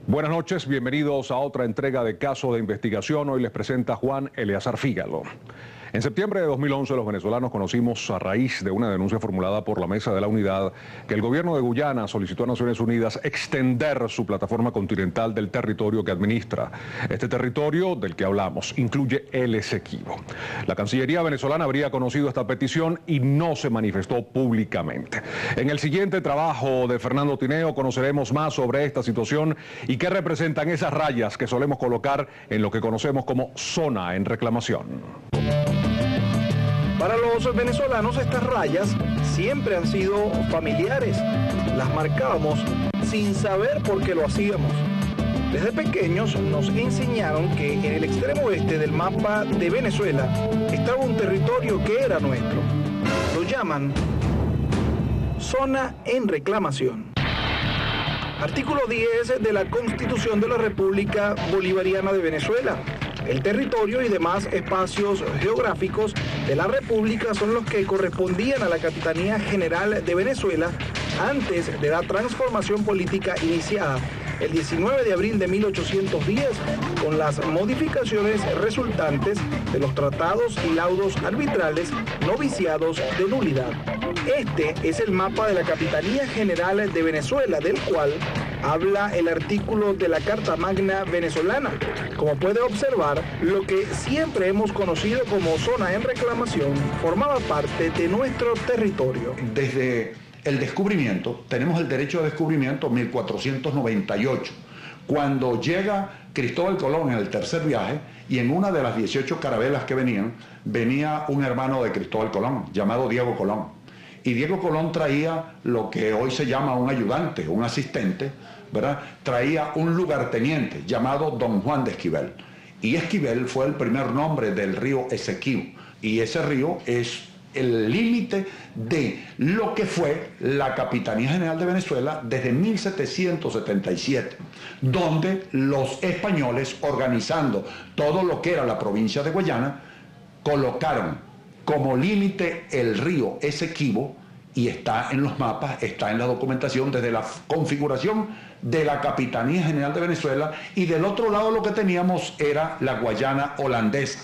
Buenas noches, bienvenidos a otra entrega de Caso de Investigación. Hoy les presenta Juan Eleazar Fígalo. En septiembre de 2011 los venezolanos conocimos, a raíz de una denuncia formulada por la Mesa de la Unidad, que el gobierno de Guyana solicitó a Naciones Unidas extender su plataforma continental del territorio que administra. Este territorio del que hablamos incluye el Esequibo. La Cancillería venezolana habría conocido esta petición y no se manifestó públicamente. En el siguiente trabajo de Fernando Tineo conoceremos más sobre esta situación y qué representan esas rayas que solemos colocar en lo que conocemos como zona en reclamación. Para los venezolanos estas rayas siempre han sido familiares. Las marcábamos sin saber por qué lo hacíamos. Desde pequeños nos enseñaron que en el extremo oeste del mapa de Venezuela estaba un territorio que era nuestro. Lo llaman zona en reclamación. Artículo 10 de la Constitución de la República Bolivariana de Venezuela. El territorio y demás espacios geográficos de la República son los que correspondían a la Capitanía General de Venezuela antes de la transformación política iniciada el 19 de abril de 1810, con las modificaciones resultantes de los tratados y laudos arbitrales no viciados de nulidad. Este es el mapa de la Capitanía General de Venezuela, del cual habla el artículo de la Carta Magna venezolana. Como puede observar, lo que siempre hemos conocido como zona en reclamación formaba parte de nuestro territorio. Desde el descubrimiento, tenemos el derecho de descubrimiento 1498, cuando llega Cristóbal Colón en el tercer viaje, y en una de las 18 carabelas que venía un hermano de Cristóbal Colón, llamado Diego Colón. Y Diego Colón traía lo que hoy se llama un ayudante, un asistente, ¿verdad? Traía un lugarteniente llamado Don Juan de Esquivel. Y Esquivel fue el primer nombre del río Esequibo. Y ese río es el límite de lo que fue la Capitanía General de Venezuela desde 1777, donde los españoles, organizando todo lo que era la provincia de Guayana, colocaron como límite el río Esequibo, y está en los mapas, está en la documentación desde la configuración de la Capitanía General de Venezuela, y del otro lado lo que teníamos era la Guayana holandesa.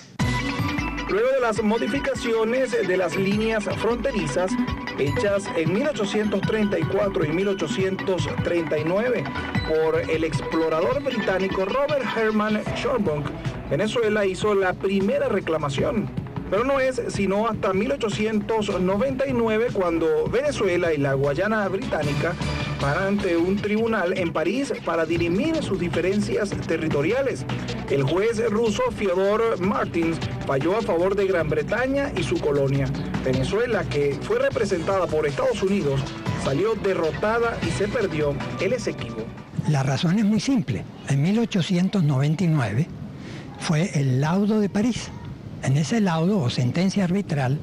Luego de las modificaciones de las líneas fronterizas hechas en 1834 y 1839 por el explorador británico Robert Herman Shortbank, Venezuela hizo la primera reclamación. Pero no es sino hasta 1899 cuando Venezuela y la Guayana británica van ante un tribunal en París para dirimir sus diferencias territoriales. El juez ruso Fyodor Martins falló a favor de Gran Bretaña y su colonia. Venezuela, que fue representada por Estados Unidos, salió derrotada y se perdió el Esequibo. La razón es muy simple. En 1899 fue el laudo de París. En ese laudo o sentencia arbitral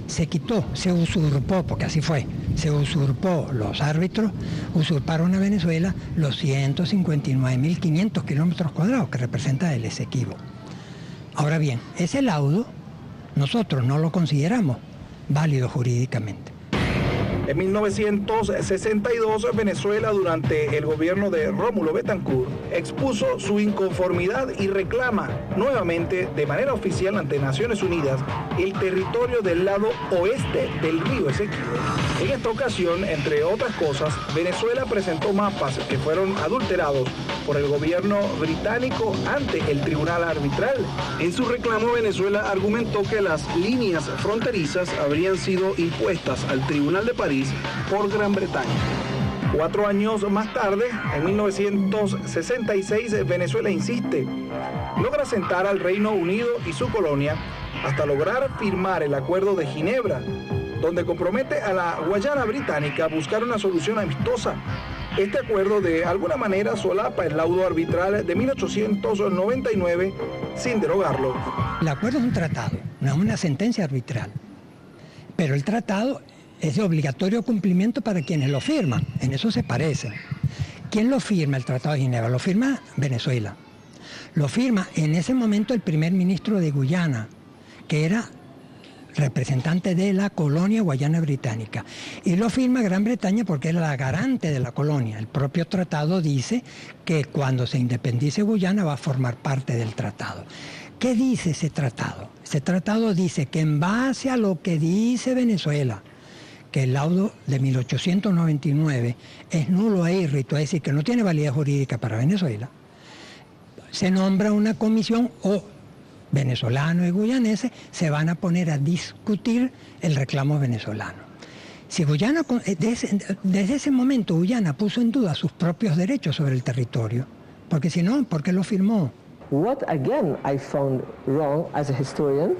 se quitó, se usurpó, porque así fue, se usurpó los árbitros, usurparon a Venezuela los 159.500 kilómetros cuadrados que representa el Esequibo. Ahora bien, ese laudo nosotros no lo consideramos válido jurídicamente. En 1962, Venezuela, durante el gobierno de Rómulo Betancourt, expuso su inconformidad y reclama nuevamente, de manera oficial ante Naciones Unidas, el territorio del lado oeste del río Esequibo. En esta ocasión, entre otras cosas, Venezuela presentó mapas que fueron adulterados por el gobierno británico ante el tribunal arbitral. En su reclamo, Venezuela argumentó que las líneas fronterizas habrían sido impuestas al Tribunal de París por Gran Bretaña. 4 años más tarde, en 1966, Venezuela insiste, logra sentar al Reino Unido y su colonia hasta lograr firmar el Acuerdo de Ginebra, donde compromete a la Guayana británica a buscar una solución amistosa. Este acuerdo de alguna manera solapa el laudo arbitral de 1899 sin derogarlo. El acuerdo es un tratado, no es una sentencia arbitral, pero el tratado es de obligatorio cumplimiento para quienes lo firman, en eso se parecen. ¿Quién lo firma el Tratado de Ginebra? Lo firma Venezuela. Lo firma en ese momento el primer ministro de Guyana, que era representante de la colonia Guayana Británica. Y lo firma Gran Bretaña porque era la garante de la colonia. El propio tratado dice que cuando se independice Guyana va a formar parte del tratado. ¿Qué dice ese tratado? Ese tratado dice que en base a lo que dice Venezuela, que el laudo de 1899 es nulo e irrito, es decir, que no tiene validez jurídica para Venezuela, se nombra una comisión o venezolanos y guyaneses se van a poner a discutir el reclamo venezolano. Si Guyana, desde ese momento Guyana puso en duda sus propios derechos sobre el territorio, porque si no, ¿por qué lo firmó? What again I found wrong as a historian.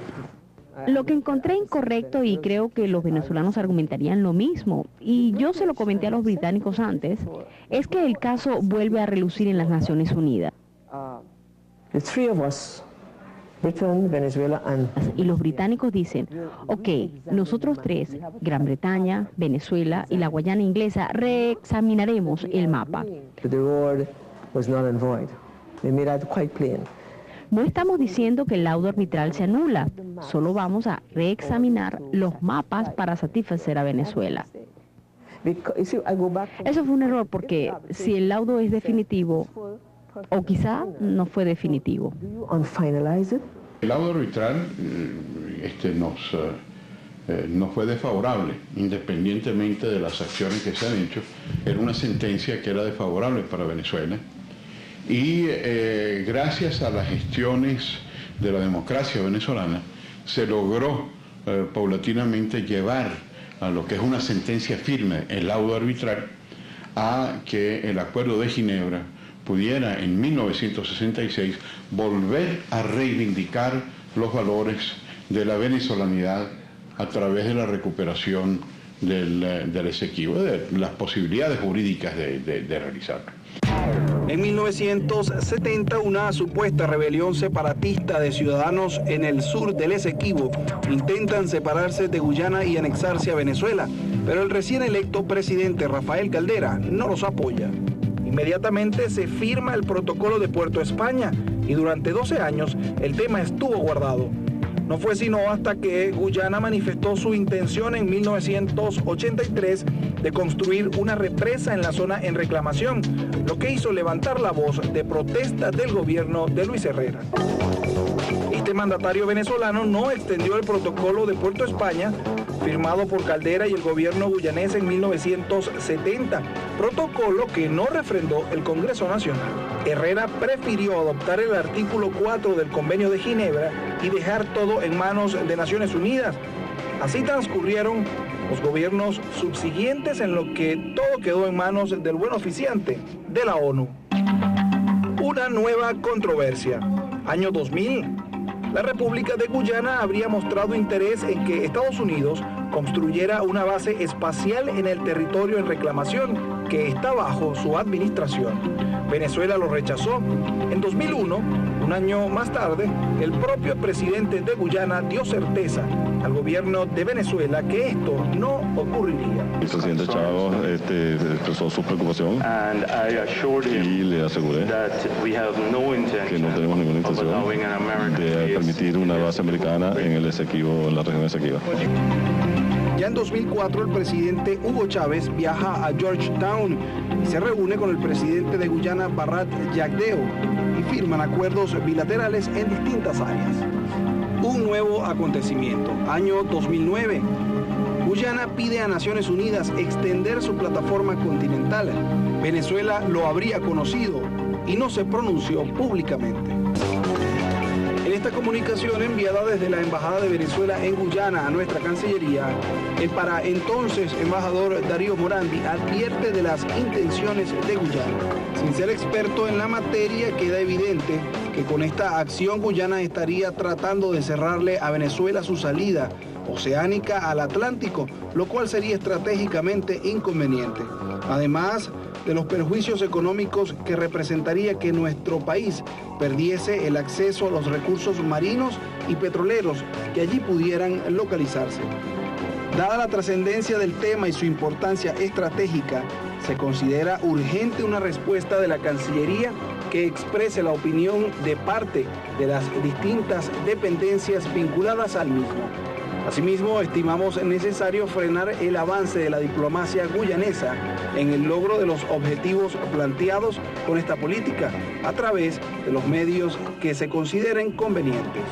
Lo que encontré incorrecto, y creo que los venezolanos argumentarían lo mismo, y yo se lo comenté a los británicos antes, es que el caso vuelve a relucir en las Naciones Unidas. The three of us, Britain, Venezuela and... Y los británicos dicen, ok, nosotros tres, Gran Bretaña, Venezuela y la Guayana Inglesa, reexaminaremos el mapa. The word was null and void. They made that quite plain. No estamos diciendo que el laudo arbitral se anula, solo vamos a reexaminar los mapas para satisfacer a Venezuela. Eso fue un error porque si el laudo es definitivo, o quizá no fue definitivo. El laudo arbitral no fue desfavorable, independientemente de las acciones que se han hecho. Era una sentencia que era desfavorable para Venezuela. Y gracias a las gestiones de la democracia venezolana, se logró paulatinamente llevar a lo que es una sentencia firme, el laudo arbitral, a que el Acuerdo de Ginebra pudiera en 1966 volver a reivindicar los valores de la venezolanidad a través de la recuperación del Esequibo, de las posibilidades jurídicas de realizarlo. En 1970, una supuesta rebelión separatista de ciudadanos en el sur del Esequibo intentan separarse de Guyana y anexarse a Venezuela, pero el recién electo presidente Rafael Caldera no los apoya. Inmediatamente se firma el protocolo de Puerto España y durante 12 años el tema estuvo guardado. No fue sino hasta que Guyana manifestó su intención en 1983 de construir una represa en la zona en reclamación, lo que hizo levantar la voz de protesta del gobierno de Luis Herrera. Este mandatario venezolano no extendió el protocolo de Puerto España, firmado por Caldera y el gobierno guyanés en 1970, protocolo que no refrendó el Congreso Nacional. Herrera prefirió adoptar el artículo 4 del Convenio de Ginebra y dejar todo en manos de Naciones Unidas. Así transcurrieron los gobiernos subsiguientes, en lo que todo quedó en manos del buen oficiante de la ONU. Una nueva controversia. Año 2000. La República de Guyana habría mostrado interés en que Estados Unidos construyera una base espacial en el territorio en reclamación, que está bajo su administración. Venezuela lo rechazó. En 2001, un año más tarde, el propio presidente de Guyana dio certeza al gobierno de Venezuela que esto no ocurriría. El presidente Chávez expresó su preocupación y le aseguré que no tenemos ninguna intención de permitir una base americana en el Esequibo, en la región de Esequiba. Ya en 2004 el presidente Hugo Chávez viaja a Georgetown y se reúne con el presidente de Guyana, Barrat Jagdeo, y firman acuerdos bilaterales en distintas áreas. Un nuevo acontecimiento, año 2009. Guyana pide a Naciones Unidas extender su plataforma continental. Venezuela lo habría conocido y no se pronunció públicamente. En esta comunicación enviada desde la Embajada de Venezuela en Guyana a nuestra Cancillería, el para entonces embajador Darío Morandi advierte de las intenciones de Guyana. Sin ser experto en la materia, queda evidente que con esta acción Guyana estaría tratando de cerrarle a Venezuela su salida oceánica al Atlántico, lo cual sería estratégicamente inconveniente. Además de los perjuicios económicos que representaría que nuestro país perdiese el acceso a los recursos marinos y petroleros que allí pudieran localizarse. Dada la trascendencia del tema y su importancia estratégica, se considera urgente una respuesta de la Cancillería que exprese la opinión de parte de las distintas dependencias vinculadas al mismo. Asimismo, estimamos necesario frenar el avance de la diplomacia guyanesa en el logro de los objetivos planteados con esta política a través de los medios que se consideren convenientes.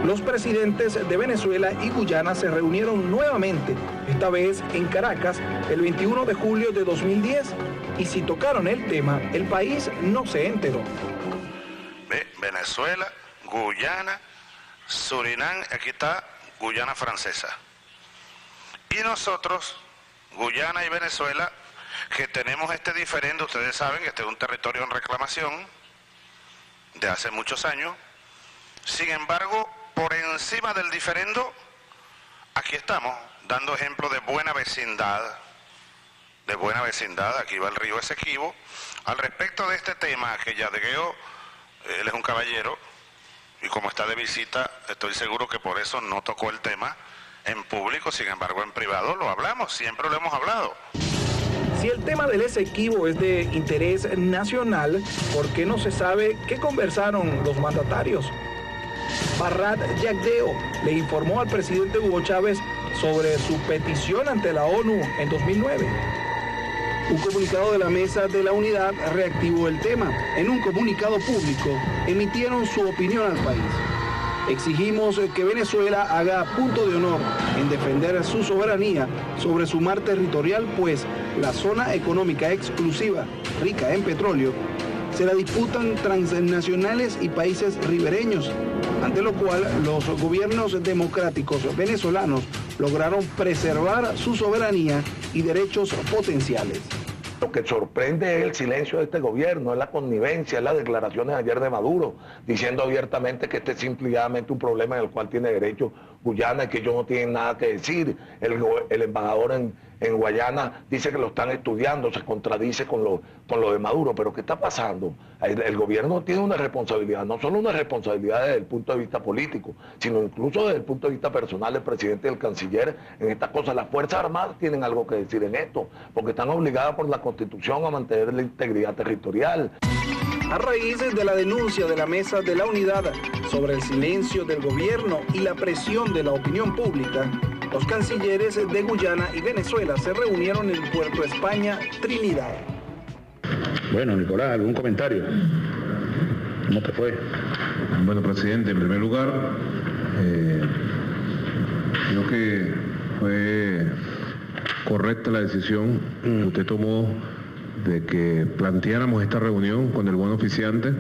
Los presidentes de Venezuela y Guyana se reunieron nuevamente, esta vez en Caracas, el 21 de julio de 2010, y si tocaron el tema, el país no se enteró. Venezuela, Guyana, Surinam, aquí está Guyana Francesa. Y nosotros, Guyana y Venezuela, que tenemos este diferendo, ustedes saben que este es un territorio en reclamación de hace muchos años. Sin embargo, por encima del diferendo, aquí estamos, dando ejemplo de buena vecindad, aquí va el río Esequibo. Al respecto de este tema, que Yadegueo, él es un caballero, y como está de visita, estoy seguro que por eso no tocó el tema en público, sin embargo en privado lo hablamos, siempre lo hemos hablado. Si el tema del Esequibo es de interés nacional, ¿por qué no se sabe qué conversaron los mandatarios? Barrat Yagdeo le informó al presidente Hugo Chávez sobre su petición ante la ONU en 2009. Un comunicado de la Mesa de la Unidad reactivó el tema. En un comunicado público emitieron su opinión al país. Exigimos que Venezuela haga punto de honor en defender su soberanía sobre su mar territorial, pues la zona económica exclusiva, rica en petróleo, se la disputan transnacionales y países ribereños, ante lo cual los gobiernos democráticos venezolanos lograron preservar su soberanía y derechos potenciales. Lo que sorprende es el silencio de este gobierno, es la connivencia, es las declaraciones ayer de Maduro, diciendo abiertamente que este es simplemente un problema en el cual tiene derecho Guyana y que ellos no tienen nada que decir. El embajador en Guayana dice que lo están estudiando, se contradice con lo de Maduro. Pero ¿qué está pasando? El gobierno tiene una responsabilidad, no solo una responsabilidad desde el punto de vista político, sino incluso desde el punto de vista personal del presidente y del canciller en estas cosas. Las Fuerzas Armadas tienen algo que decir en esto, porque están obligadas por la Constitución a mantener la integridad territorial. A raíz de la denuncia de la Mesa de la Unidad sobre el silencio del gobierno y la presión de la opinión pública, los cancilleres de Guyana y Venezuela se reunieron en Puerto España, Trinidad. Bueno, Nicolás, ¿algún comentario? ¿Cómo te fue? Bueno, presidente, en primer lugar, creo que fue correcta la decisión que usted tomó de que planteáramos esta reunión con el buen oficiante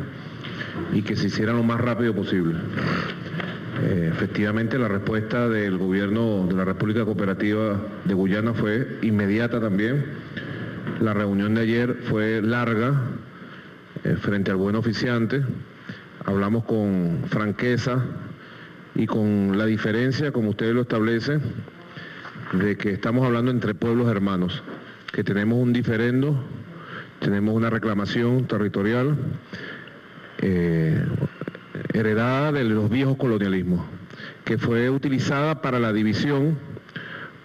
y que se hiciera lo más rápido posible. Efectivamente, la respuesta del gobierno de la República Cooperativa de Guyana fue inmediata también. La reunión de ayer fue larga frente al buen oficiante. Hablamos con franqueza y con la diferencia, como usted lo establece, de que estamos hablando entre pueblos hermanos, que tenemos un diferendo, tenemos una reclamación territorial heredada de los viejos colonialismos, que fue utilizada para la división,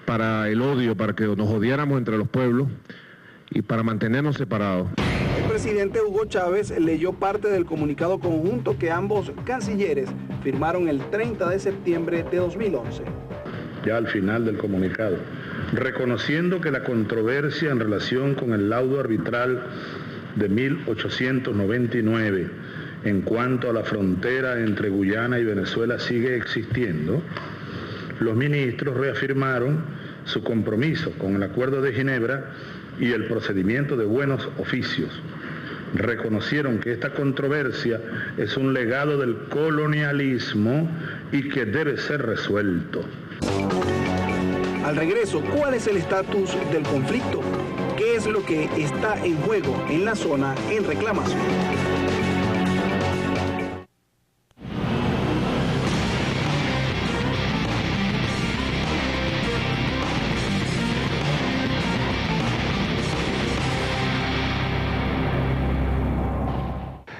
para el odio, para que nos odiáramos entre los pueblos y para mantenernos separados. El presidente Hugo Chávez leyó parte del comunicado conjunto que ambos cancilleres firmaron el 30 de septiembre de 2011. Ya al final del comunicado, reconociendo que la controversia en relación con el laudo arbitral de 1899 en cuanto a la frontera entre Guyana y Venezuela sigue existiendo, los ministros reafirmaron su compromiso con el Acuerdo de Ginebra y el procedimiento de buenos oficios. Reconocieron que esta controversia es un legado del colonialismo y que debe ser resuelto. Al regreso, ¿cuál es el estatus del conflicto? ¿Qué es lo que está en juego en la zona en reclamación?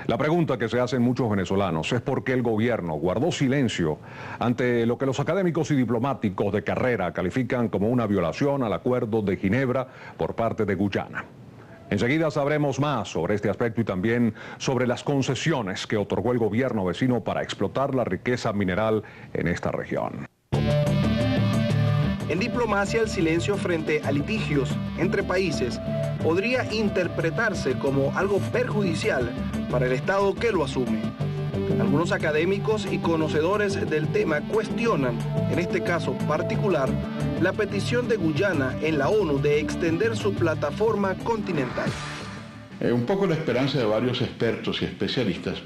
La pregunta que se hacen muchos venezolanos es por qué el gobierno guardó silencio ante lo que los académicos y diplomáticos de carrera califican como una violación al Acuerdo de Ginebra por parte de Guyana. Enseguida sabremos más sobre este aspecto y también sobre las concesiones que otorgó el gobierno vecino para explotar la riqueza mineral en esta región. En diplomacia, el silencio frente a litigios entre países podría interpretarse como algo perjudicial para el Estado que lo asume. Algunos académicos y conocedores del tema cuestionan, en este caso particular, la petición de Guyana en la ONU de extender su plataforma continental. Un poco la esperanza de varios expertos y especialistas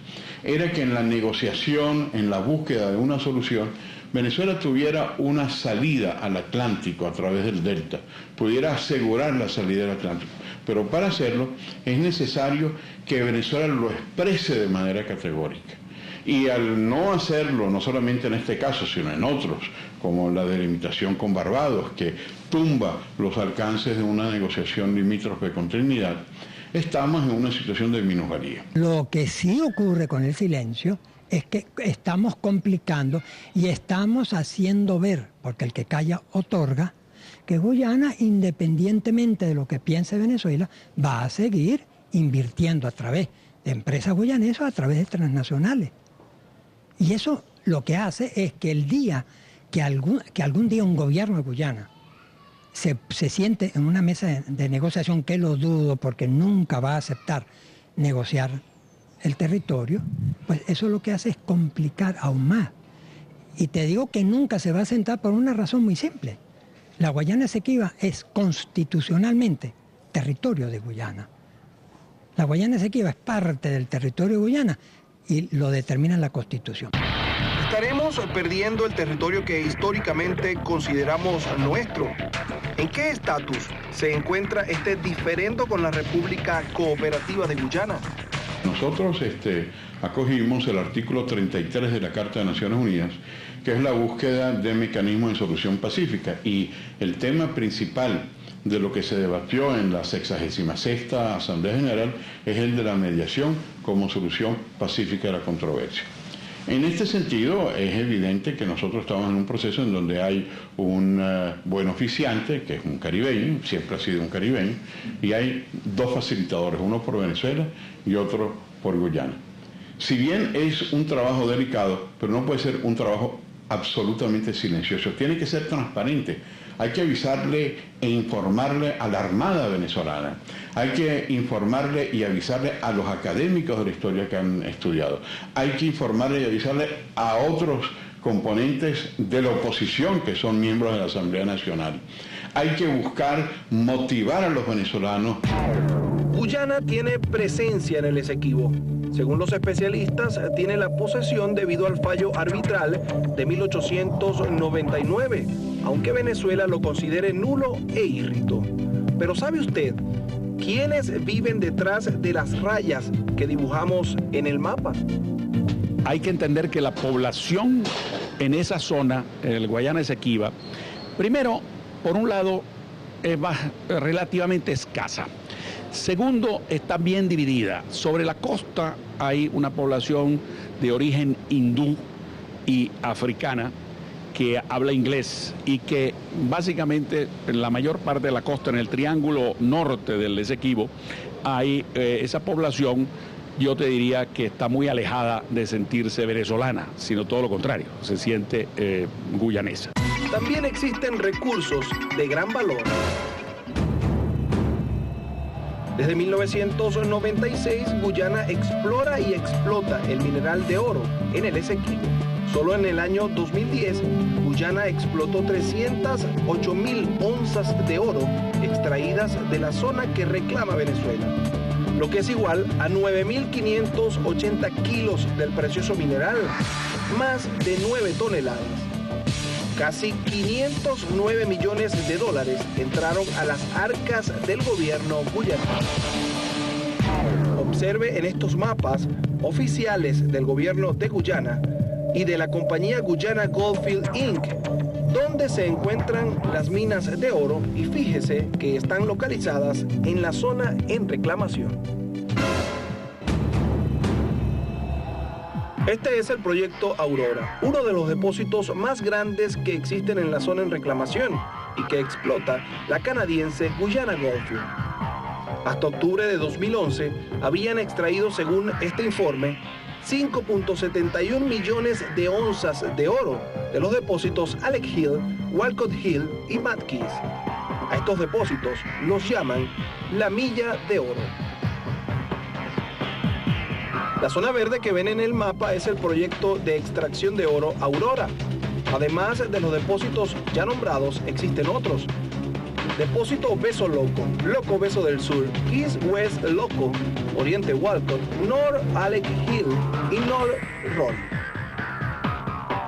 era que en la negociación, en la búsqueda de una solución, Venezuela tuviera una salida al Atlántico a través del delta, pudiera asegurar la salida del Atlántico. Pero para hacerlo es necesario que Venezuela lo exprese de manera categórica. Y al no hacerlo, no solamente en este caso, sino en otros, como la delimitación con Barbados, que tumba los alcances de una negociación limítrofe con Trinidad, estamos en una situación de minusvalía. Lo que sí ocurre con el silencio es que estamos complicando y estamos haciendo ver, porque el que calla otorga, que Guyana, independientemente de lo que piense Venezuela, va a seguir invirtiendo a través de empresas guyanesas, a través de transnacionales. Y eso lo que hace es que el día que algún día un gobierno de Guyana se siente en una mesa de negociación, que lo dudo porque nunca va a aceptar negociar el territorio, pues eso lo que hace es complicar aún más. Y te digo que nunca se va a sentar por una razón muy simple. La Guayana Esequiba es constitucionalmente territorio de Guyana. La Guayana Esequiba es parte del territorio de Guyana y lo determina la Constitución. ¿Estaremos perdiendo el territorio que históricamente consideramos nuestro? ¿En qué estatus se encuentra este diferendo con la República Cooperativa de Guyana? Nosotros acogimos el artículo 33 de la Carta de Naciones Unidas, que es la búsqueda de mecanismos de solución pacífica. Y el tema principal de lo que se debatió en la 66ª Asamblea General es el de la mediación como solución pacífica de la controversia. En este sentido, es evidente que nosotros estamos en un proceso en donde hay un buen oficiante, que es un caribeño, siempre ha sido un caribeño, y hay dos facilitadores, uno por Venezuela y otro por Guyana. Si bien es un trabajo delicado, pero no puede ser un trabajo absolutamente silencioso, tiene que ser transparente. Hay que avisarle e informarle a la Armada venezolana. Hay que informarle y avisarle a los académicos de la historia que han estudiado. Hay que informarle y avisarle a otros componentes de la oposición que son miembros de la Asamblea Nacional. Hay que buscar motivar a los venezolanos. Guyana tiene presencia en el Esequibo. Según los especialistas, tiene la posesión debido al fallo arbitral de 1899, aunque Venezuela lo considere nulo e írrito. Pero ¿sabe usted quiénes viven detrás de las rayas que dibujamos en el mapa? Hay que entender que la población en esa zona, en el Guayana Esequiba, primero, por un lado, es relativamente escasa. Segundo, está bien dividida. Sobre la costa hay una población de origen hindú y africana que habla inglés y que básicamente en la mayor parte de la costa, en el triángulo norte del Esequibo, hay esa población, yo te diría que está muy alejada de sentirse venezolana, sino todo lo contrario, se siente guyanesa. También existen recursos de gran valor. Desde 1996, Guyana explora y explota el mineral de oro en el Esequibo. Solo en el año 2010, Guyana explotó 308.000 onzas de oro extraídas de la zona que reclama Venezuela, lo que es igual a 9.580 kilos del precioso mineral, más de 9 toneladas. Casi 509 millones de dólares entraron a las arcas del gobierno guyanés. Observe en estos mapas oficiales del gobierno de Guyana y de la compañía Guyana Goldfield Inc., donde se encuentran las minas de oro, y fíjese que están localizadas en la zona en reclamación. Este es el proyecto Aurora, uno de los depósitos más grandes que existen en la zona en reclamación y que explota la canadiense Guyana Goldfield. Hasta octubre de 2011 habían extraído, según este informe, 5.71 millones de onzas de oro de los depósitos Alec Hill, Walcott Hill y Matkins. A estos depósitos los llaman la milla de oro. La zona verde que ven en el mapa es el proyecto de extracción de oro Aurora. Además de los depósitos ya nombrados, existen otros. Depósito Beso Loco, Loco Beso del Sur, East West Loco, Oriente Walcott, North Alec Hill y North Roll.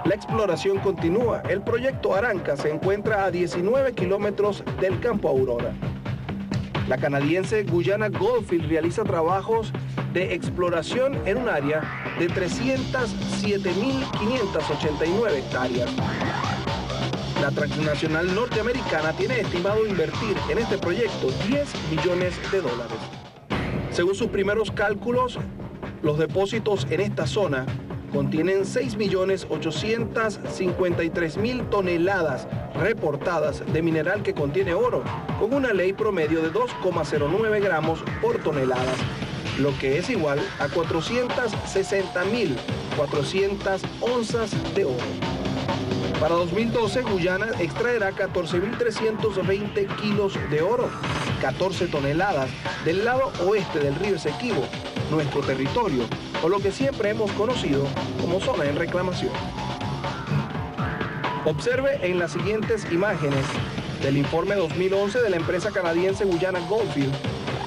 La exploración continúa. El proyecto Aranca se encuentra a 19 kilómetros del campo Aurora. La canadiense Guyana Goldfield realiza trabajos de exploración en un área de 307.589 hectáreas. La transnacional norteamericana tiene estimado invertir en este proyecto $10 millones. Según sus primeros cálculos, los depósitos en esta zona contienen 6.853.000 toneladas reportadas de mineral que contiene oro, con una ley promedio de 2,09 gramos por tonelada, lo que es igual a 460.400 onzas de oro. Para 2012, Guyana extraerá 14.320 kilos de oro, 14 toneladas del lado oeste del río Esequibo, nuestro territorio, o lo que siempre hemos conocido como zona en reclamación. Observe en las siguientes imágenes del informe 2011 de la empresa canadiense Guyana Goldfield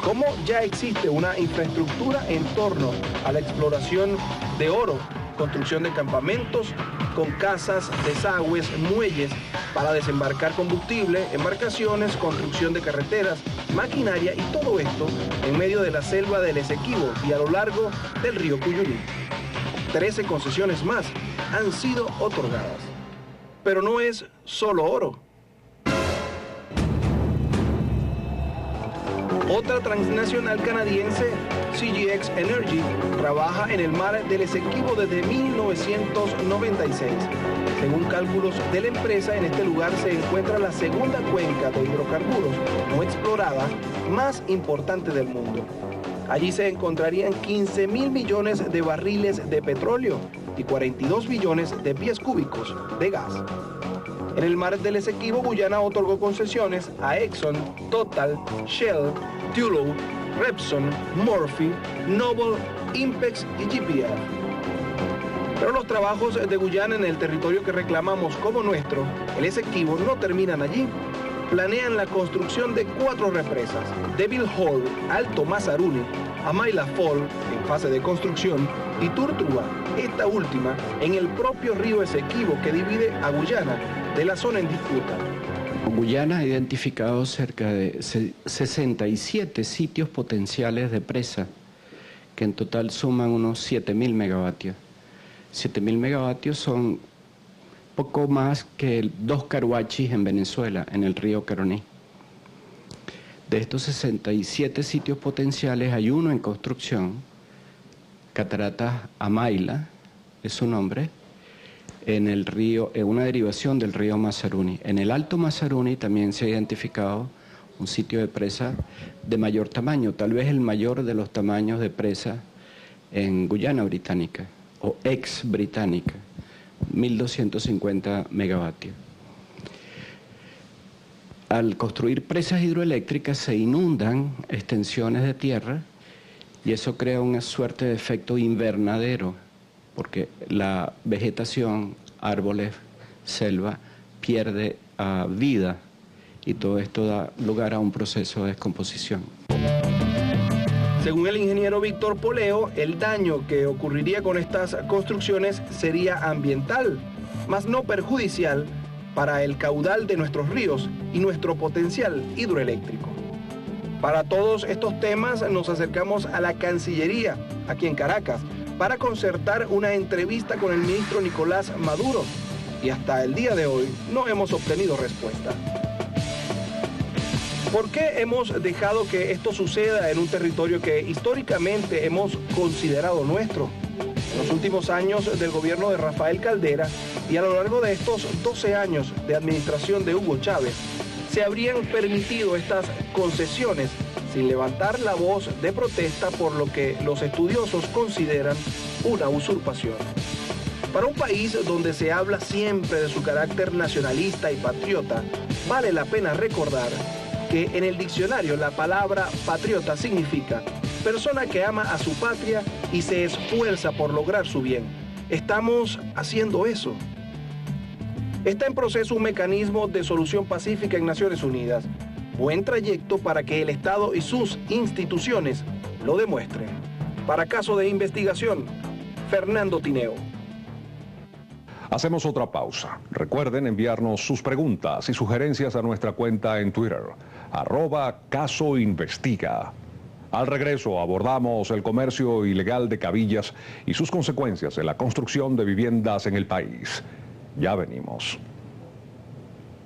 cómo ya existe una infraestructura en torno a la exploración de oro, construcción de campamentos con casas, desagües, muelles para desembarcar combustible, embarcaciones, construcción de carreteras, maquinaria y todo esto en medio de la selva del Esequibo y a lo largo del río Cuyurí. 13 concesiones más han sido otorgadas. Pero no es solo oro. Otra transnacional canadiense, CGX Energy, trabaja en el mar del Esequibo desde 1996. Según cálculos de la empresa, en este lugar se encuentra la segunda cuenca de hidrocarburos no explorada más importante del mundo. Allí se encontrarían 15.000 millones de barriles de petróleo y 42 billones de pies cúbicos de gas. En el mar del Esequibo, Guyana otorgó concesiones a Exxon, Total, Shell, Tullow, Repsol, Murphy, Noble, Impex y GPF. Pero los trabajos de Guyana en el territorio que reclamamos como nuestro, el Esequibo, no terminan allí. Planean la construcción de 4 represas: Devil Hole, Alto Mazaruni, Amaila Fall, en fase de construcción, y Turtuga, esta última, en el propio río Esequibo que divide a Guyana de la zona en disputa. Guyana ha identificado cerca de 67 sitios potenciales de presa, que en total suman unos 7.000 megavatios. 7.000 megavatios son poco más que 2 caruachis en Venezuela, en el río Caroní. De estos 67 sitios potenciales hay uno en construcción, Cataratas Amaila, es su nombre, en el río, en una derivación del río Mazaruni. En el Alto Mazaruni también se ha identificado un sitio de presa de mayor tamaño, tal vez el mayor de los tamaños de presa en Guyana Británica o ex Británica, 1.250 megavatios. Al construir presas hidroeléctricas se inundan extensiones de tierra y eso crea una suerte de efecto invernadero, porque la vegetación, árboles, selva, pierde vida y todo esto da lugar a un proceso de descomposición. Según el ingeniero Víctor Poleo, el daño que ocurriría con estas construcciones sería ambiental, mas no perjudicial para el caudal de nuestros ríos y nuestro potencial hidroeléctrico. Para todos estos temas nos acercamos a la Cancillería, aquí en Caracas, para concertar una entrevista con el ministro Nicolás Maduro, y hasta el día de hoy no hemos obtenido respuesta. ¿Por qué hemos dejado que esto suceda en un territorio que históricamente hemos considerado nuestro? En los últimos años del gobierno de Rafael Caldera y a lo largo de estos 12 años de administración de Hugo Chávez, se habrían permitido estas concesiones sin levantar la voz de protesta por lo que los estudiosos consideran una usurpación. Para un país donde se habla siempre de su carácter nacionalista y patriota, vale la pena recordar que en el diccionario la palabra patriota significa persona que ama a su patria y se esfuerza por lograr su bien. ¿Estamos haciendo eso? Está en proceso un mecanismo de solución pacífica en Naciones Unidas. Buen trayecto para que el Estado y sus instituciones lo demuestren. Para Caso de Investigación, Fernando Tineo. Hacemos otra pausa. Recuerden enviarnos sus preguntas y sugerencias a nuestra cuenta en Twitter, @casoinvestiga. Al regreso abordamos el comercio ilegal de cabillas y sus consecuencias en la construcción de viviendas en el país. Ya venimos.